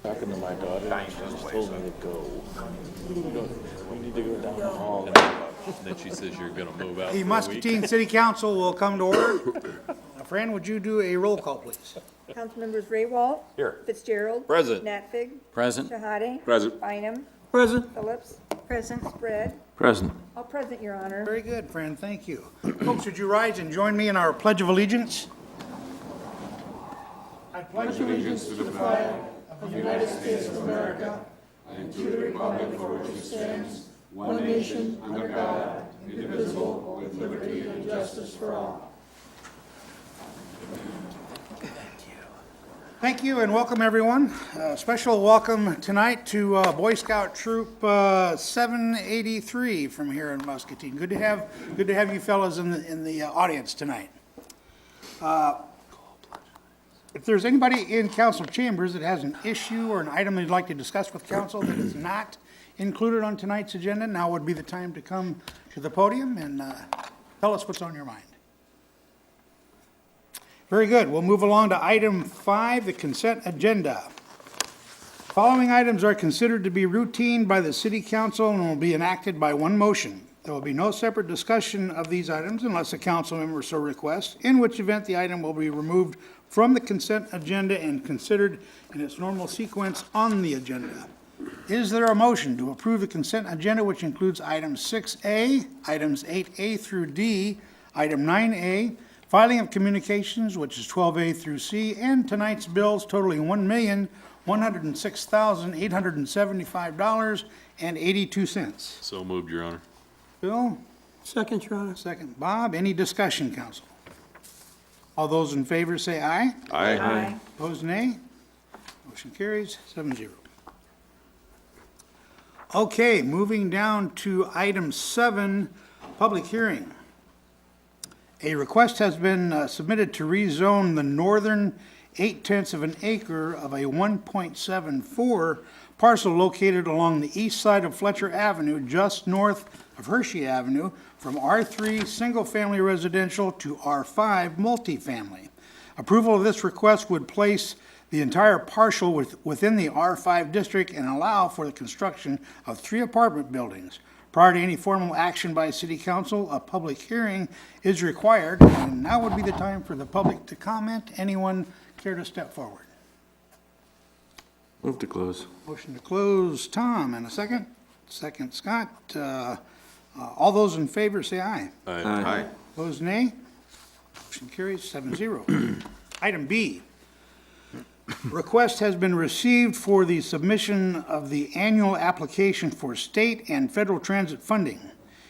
Talking to my daughter, she just told me to go. We need to go down the hall. Then she says you're gonna move out The for a week. Muscatine City Council will come to order. Fran, would you do a roll call, please? Councilmembers Ray Walt. Here. Fitzgerald. Present. Natfig. Present. Shahade. Present. Bynum. Present. Phillips. Present. Spread. Present. All present, Your Honor. Very good, Fran, thank you. Folks, would you rise and join me in our Pledge of Allegiance? I pledge allegiance to the flag of the United States of America and to the republic for which it stands, one nation, under God, indivisible, with liberty and justice for all. Thank you and welcome, everyone. Special welcome tonight to Boy Scout Troop 783 from here in Muscatine. Good to have you fellas in the audience tonight. If there's anybody in council chambers that has an issue or an item they'd like to discuss with council that is not included on tonight's agenda, now would be the time to come to the podium and tell us what's on your mind. Very good. We'll move along to item 5, the consent agenda. Following items are considered to be routine by the city council and will be enacted by one motion. There will be no separate discussion of these items unless a council member so requests, in which event the item will be removed from the consent agenda and considered in its normal sequence on the agenda. Is there a motion to approve the consent agenda, which includes items 6A, items 8A through D, item 9A, filing of communications, which is 12A through C, and tonight's bills totaling $1,106,875.82. So moved, Your Honor. Bill? Second, Your Honor. Second. Bob? Any discussion, council? All those in favor say aye. Aye. Opposed, nay. Motion carries 7-0. Okay, moving down to item 7, public hearing. A request has been submitted to rezone the northern 0.8 of an acre of a 1.74 parcel located along the east side of Fletcher Avenue, just north of Hershey Avenue, from R3 single-family residential to R5 multifamily. Approval of this request would place the entire parcel within the R5 district and allow for the construction of 3 apartment buildings. Prior to any formal action by City Council, a public hearing is required, and now would be the time for the public to comment. Anyone care to step forward? Move to close. Motion to close, Tom, and a second. Second, Scott. All those in favor say aye. Aye. Opposed, nay. Motion carries 7-0. Item B. Request has been received for the submission of the annual application for state and federal transit funding.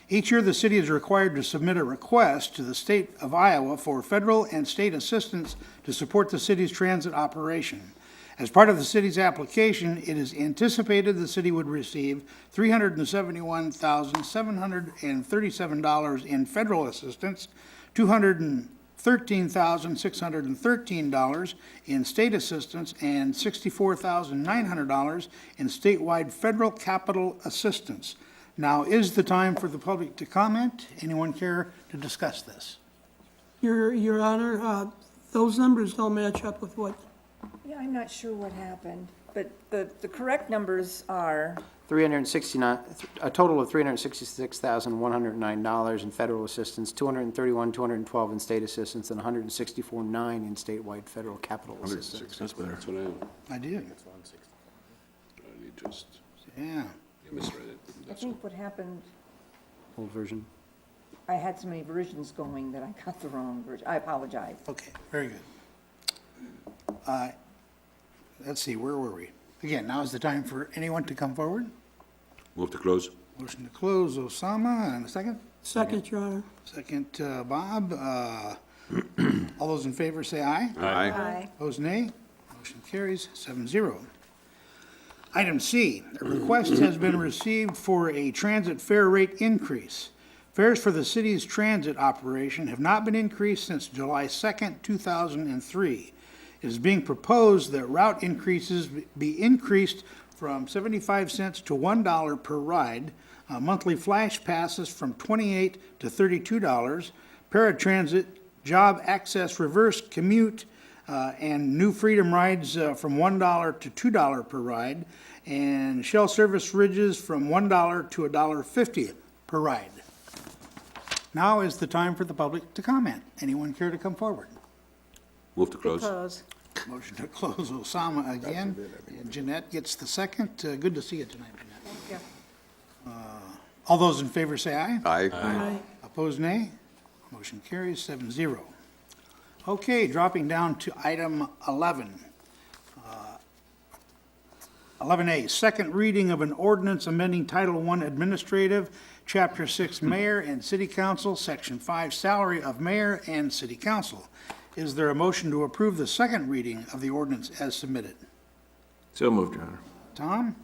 Each year, the city is required to submit a request to the state of Iowa for federal and state assistance to support the city's transit operation. As part of the city's application, it is anticipated the city would receive $371,737 in federal assistance, $213,613 in state assistance, and $64,900 in statewide federal capital assistance. Now is the time for the public to comment. Anyone care to discuss this? Your Honor, those numbers don't match up with what, Yeah, I'm not sure what happened, but the correct numbers are, 369, a total of $366,109 in federal assistance, $231,212 in state assistance, and $164,900 in statewide federal capital assistance. That's better. That's what I did. you just, Yeah. you misread it. I think what happened, Old version. I had so many versions going that I got the wrong version. I apologize. Okay, very good. Let's see, where were we? Again, now is the time for anyone to come forward. Move to close. Motion to close, Osama, and a second. second, Your Honor. Second, Bob. All those in favor say aye. Aye. Opposed, nay. Motion carries 7-0. Item C, a request has been received for a transit fare rate increase. Fares for the city's transit operation have not been increased since July 2nd, 2003. It is being proposed that route increases be increased from 75 cents to $1 per ride, monthly flash passes from $28 to $32, paratransit, job access reverse commute and New Freedom rides from $1 to $2 per ride, and Shell Service Ridges from $1 to $1.50 per ride. Now is the time for the public to comment. Anyone care to come forward? Move to close. Close. Motion to close, Osama again, and Jeanette gets the second. Good to see you tonight, Jeanette. Yeah. All those in favor say aye. Aye. Aye. Opposed, nay. Motion carries 7-0. Okay, dropping down to item 11. 11A, second reading of an ordinance amending Title I Administrative, Chapter 6 Mayor and City Council, Section 5 Salary of Mayor and City Council. Is there a motion to approve the second reading of the ordinance as submitted? So moved, Your Honor. Tom?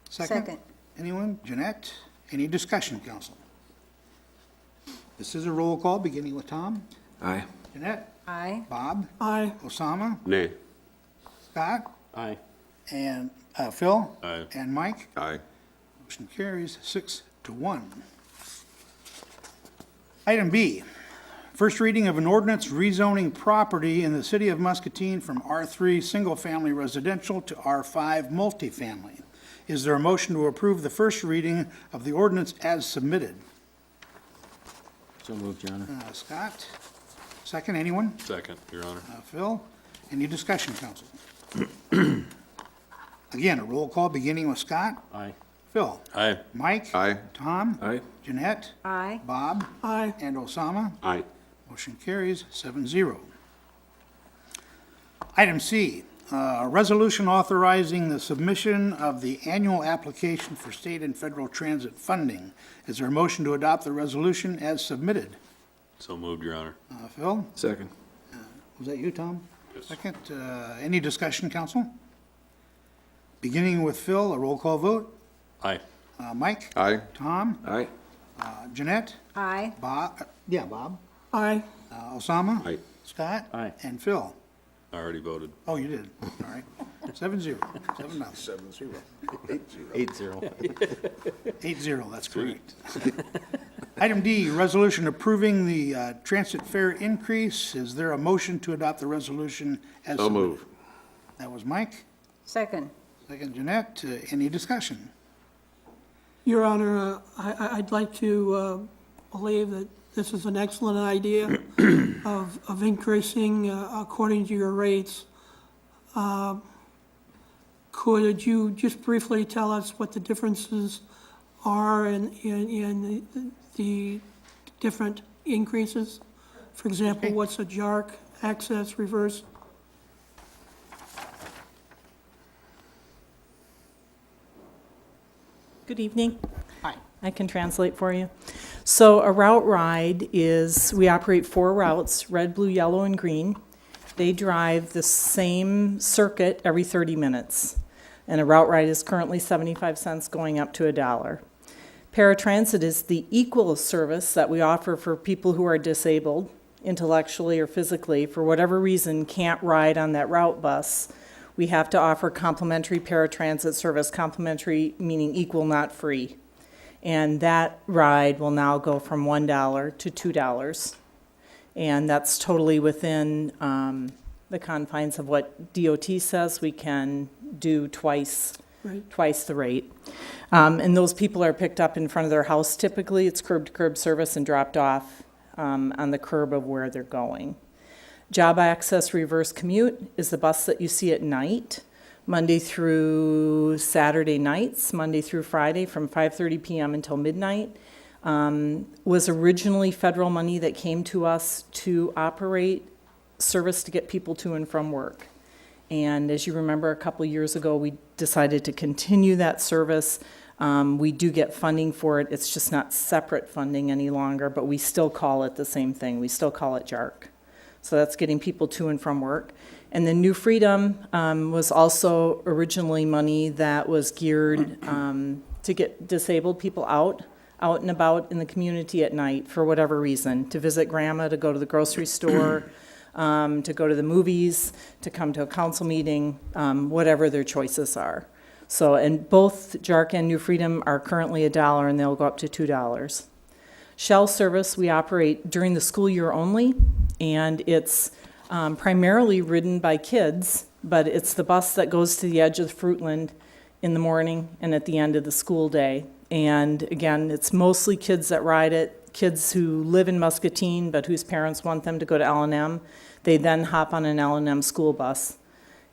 Second. Anyone? Jeanette? Any discussion, council? This is a roll call, beginning with Tom. Aye. Jeanette? Aye. Bob? Aye. Osama? Nay. Scott? Aye. And Phil? Aye. And Mike? Aye. Motion carries 6-1. Item B, first reading of an ordinance rezoning property in the city of Muscatine from R3 Single Family Residential to R5 Multifamily. Is there a motion to approve the first reading of the ordinance as submitted? So moved, Your Honor. Scott? Second, anyone? Second, Your Honor. Phil? Any discussion, council? Again, a roll call beginning with Scott. Aye. Phil? Aye. Mike? Aye. Tom? Aye. Jeanette? Aye. Bob? Aye. And Osama? Aye. Motion carries 7-0. Item C, a resolution authorizing the submission of the annual application for state and federal transit funding. Is there a motion to adopt the resolution as submitted? So moved, Your Honor. Phil? Second. Was that you, Tom? Yes. Second. Any discussion, council? Beginning with Phil, a roll call vote. Aye. Mike? Aye. Tom? Aye. Jeanette? Aye. Bob? Bob? Aye. Osama? Aye. Scott? Aye. And Phil? I already voted. Oh, you did. All right. 7-0. 7-0. 8-0. 8-0, that's correct. Item D, resolution approving the transit fare increase. Is there a motion to adopt the resolution as So submitted? move. That was Mike. Second. Second, Jeanette. Any discussion? Your Honor, I'd like to believe that this is an excellent idea of increasing according to your rates. Could you just briefly tell us what the differences are in the different increases? For example, what's a JARC, access, reverse? Good evening. Hi. I can translate for you. So a route ride is, we operate 4 routes, red, blue, yellow, and green. They drive the same circuit every 30 minutes. And a route ride is currently 75 cents going up to $1. Paratransit is the equal service that we offer for people who are disabled, intellectually or physically, for whatever reason can't ride on that route bus. We have to offer complimentary paratransit service, complimentary meaning equal, not free. And that ride will now go from $1 to $2. And that's totally within the confines of what DOT says we can do twice the rate. And those people are picked up in front of their house typically. It's curb-to-curb service and dropped off on the curb of where they're going. Job Access Reverse Commute is the bus that you see at night, Monday through Saturday nights, Monday through Friday from 5:30 p.m. until midnight. Was originally federal money that came to us to operate service to get people to and from work. And as you remember, a couple years ago, we decided to continue that service. We do get funding for it. It's just not separate funding any longer, but we still call it the same thing. We still call it JARC. So that's getting people to and from work. And then New Freedom was also originally money that was geared to get disabled people out and about in the community at night for whatever reason, to visit grandma, to go to the grocery store, to go to the movies, to come to a council meeting, whatever their choices are. So, and both JARC and New Freedom are currently $1, and they'll go up to $2. Shell service, we operate during the school year only, and it's primarily ridden by kids, but it's the bus that goes to the edge of Fruitland in the morning and at the end of the school day. And again, it's mostly kids that ride it, kids who live in Muscatine but whose parents want them to go to L&M. They then hop on an L&M school bus.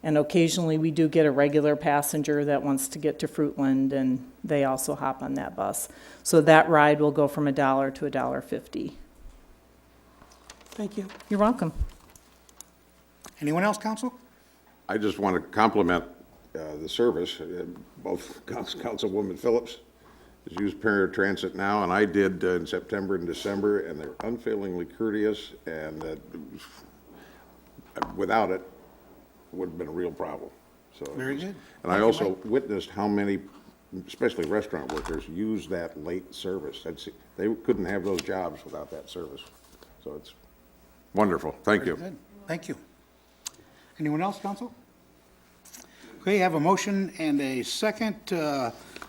And occasionally, we do get a regular passenger that wants to get to Fruitland, and they also hop on that bus. So that ride will go from $1 to $1.50. Thank you. You're welcome. Anyone else, council? I just want to compliment the service. Both Councilwoman Phillips has used paratransit now, and I did in September and December, and they're unfailingly courteous, and without it, would have been a real problem. So Very good. And I also witnessed how many, especially restaurant workers, use that late service. They couldn't have those jobs without that service. So it's wonderful. Thank you. Good. Thank you. Anyone else, council? Okay, have a motion and a second,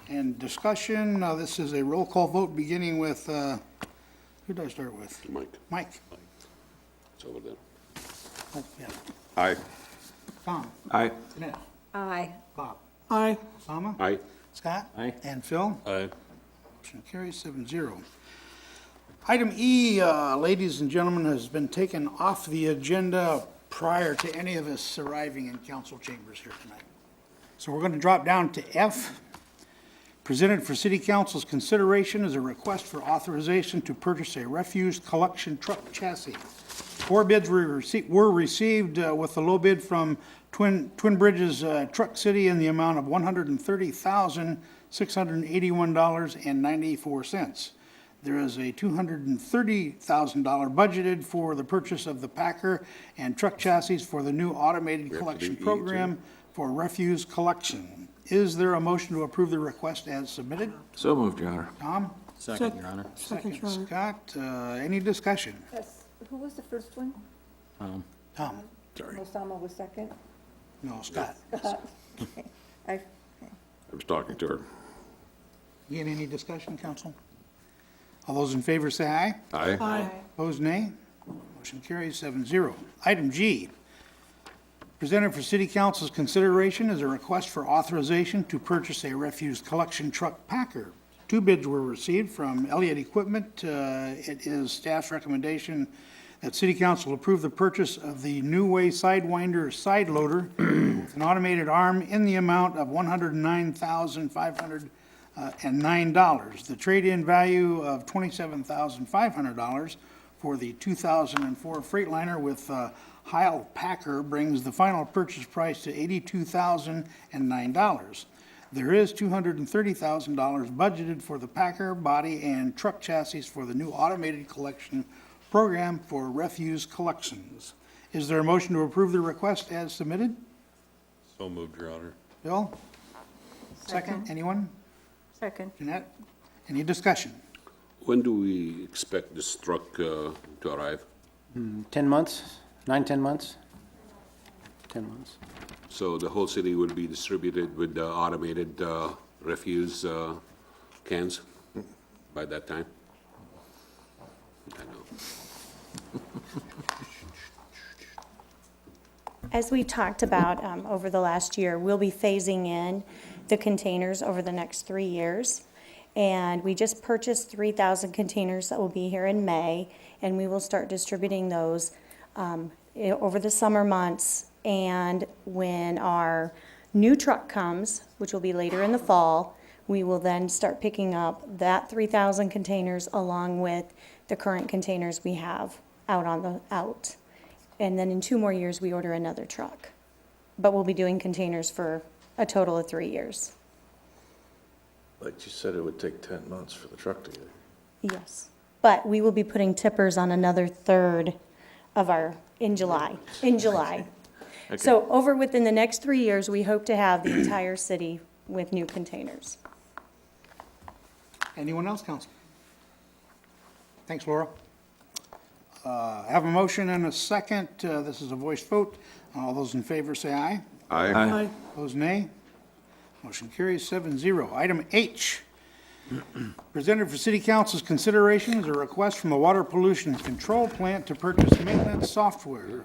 and discussion. This is a roll call vote, beginning with, who do I start with? Mike, Mike. it's over there. Oh, yeah. Aye. Tom. Aye. Jeanette. Aye. Bob. Aye. Osama. Aye. Scott. Aye. And Phil. Aye. Motion carries 7-0. Item E, ladies and gentlemen, has been taken off the agenda prior to any of us arriving in council chambers here tonight. So we're going to drop down to F. Presented for city council's consideration is a request for authorization to purchase a refuse collection truck chassis. 4 bids were received with the low bid from Twin Bridges Truck City in the amount of $130,681.94. There is a $230,000 budgeted for the purchase of the Packer and truck chassis for the new automated collection program for refuse collection. Is there a motion to approve the request as submitted? So moved, Your Honor. Tom? Second, Your Honor. Second, Your Honor. Scott, any discussion? Yes. Who was the first one? Tom? Osama was second? No, Scott. Okay. I, I was talking to her. Again, any discussion, council? All those in favor say aye. Aye. Aye. Opposed, nay. Motion carries 7-0. Item G, presented for city council's consideration is a request for authorization to purchase a refuse collection truck Packer. 2 bids were received from Elliott Equipment. It is staff's recommendation that city council approve the purchase of the New Way Sidewinder side loader with an automated arm in the amount of $109,509. The trade-in value of $27,500 for the 2004 Freightliner with Heil Packer brings the final purchase price to $82,009. There is $230,000 budgeted for the Packer body and truck chassis for the new automated collection program for refuse collections. Is there a motion to approve the request as submitted? So moved, Your Honor. Bill? Second. Anyone? second. Jeanette? Any discussion? When do we expect this truck to arrive? 10 months, 9-10 months? 10 months. So the whole city will be distributed with the automated refuse cans by that time? I know. As we talked about over the last year, we'll be phasing in the containers over the next 3 years. And we just purchased 3,000 containers that will be here in May, and we will start distributing those over the summer months. And when our new truck comes, which will be later in the fall, we will then start picking up that 3,000 containers along with the current containers we have out. And then in 2 more years, we order another truck. But we'll be doing containers for a total of 3 years. But you said it would take 10 months for the truck to get here. Yes. But we will be putting tippers on another third of in July. So within the next 3 years, we hope to have the entire city with new containers. Anyone else, council? Thanks, Laura. Have a motion and a second. This is a voice vote. All those in favor say aye. Aye. Aye. Opposed, nay. Motion carries 7-0. Item H, presented for city council's consideration is a request from the Water Pollution Control Plant to purchase maintenance software.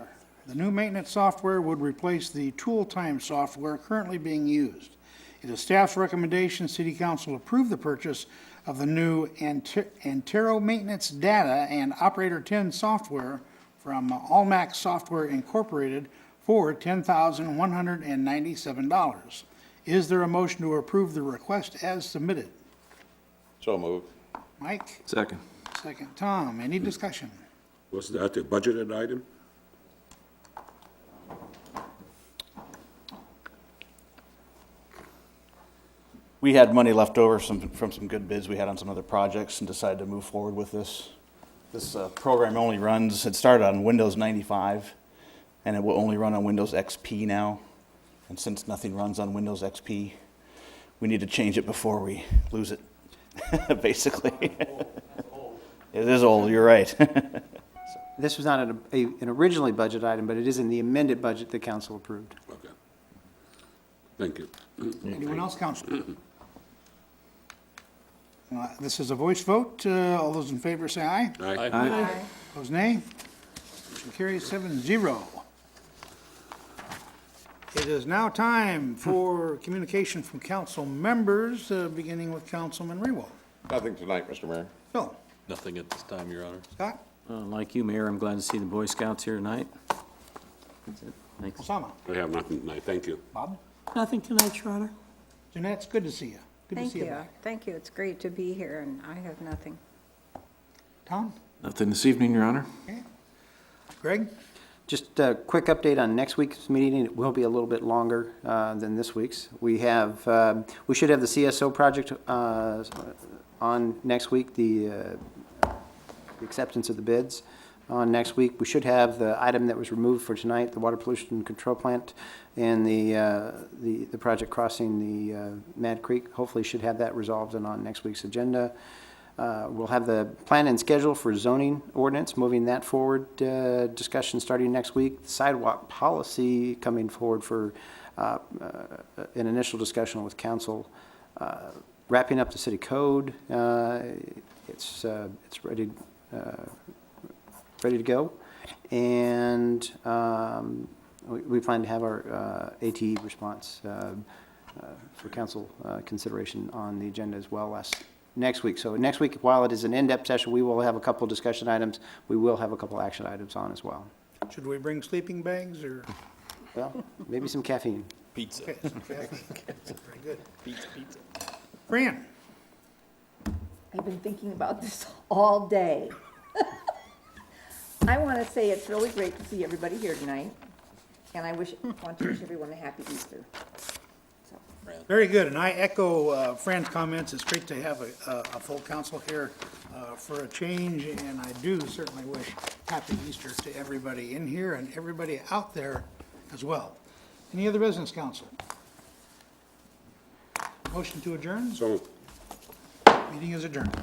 The new maintenance software would replace the Tool Time software currently being used. It is staff's recommendation City Council approve the purchase of the new Antero Maintenance Data and Operator 10 software from Almac Software Incorporated for $10,197. Is there a motion to approve the request as submitted? So moved. Mike? Second. Second, Tom. Any discussion? Was that a budgeted item? We had money left over from some good bids we had on some other projects and decided to move forward with this. This program only runs, it started on Windows 95, and it will only run on Windows XP now. And since nothing runs on Windows XP, we need to change it before we lose it, basically. It is old, you're right. This was not an originally budget item, but it is in the amended budget the council approved. Okay. Thank you. Anyone else, council? This is a voice vote. All those in favor say aye. Aye. Opposed, nay. Motion carries 7-0. It is now time for communication from council members, beginning with Councilman Rewald. Nothing tonight, Mr. Mayor. Phil? Nothing at this time, Your Honor. Scott? Like you, Mayor, I'm glad to see the Boy Scouts here tonight. That's it. Thanks. Osama? I have nothing tonight, thank you. Bob? Nothing tonight, Your Honor. Jeanette, it's good to see you. Good to Thank see you you. back. Thank you. It's great to be here, and I have nothing. Tom? Nothing this evening, Your Honor. Okay. Greg? Just a quick update on next week's meeting. It will be a little bit longer than this week's. We should have the CSO project on next week, the acceptance of the bids on next week. We should have the item that was removed for tonight, the water pollution control plant, and the project crossing the Mad Creek. Hopefully should have that resolved and on next week's agenda. We'll have the plan and schedule for zoning ordinance, moving that forward, discussion starting next week. The sidewalk policy coming forward for an initial discussion with council. Wrapping up the city code, it's ready to go. And we plan to have our ATE response for council consideration on the agenda as well next week. So next week, while it is an in-depth session, we will have a couple discussion items. We will have a couple action items on as well. Should we bring sleeping bags or? Well, maybe some caffeine. Pizza. Okay, some caffeine. Very good. Pizza. Fran? I've been thinking about this all day. I want to say it's really great to see everybody here tonight, and I want to wish everyone a happy Easter. Very good, and I echo Fran's comments. It's great to have a full council here for a change, and I do certainly wish happy Easter to everybody in here and everybody out there as well. Any other business, council? Motion to adjourn? So Meeting is adjourned.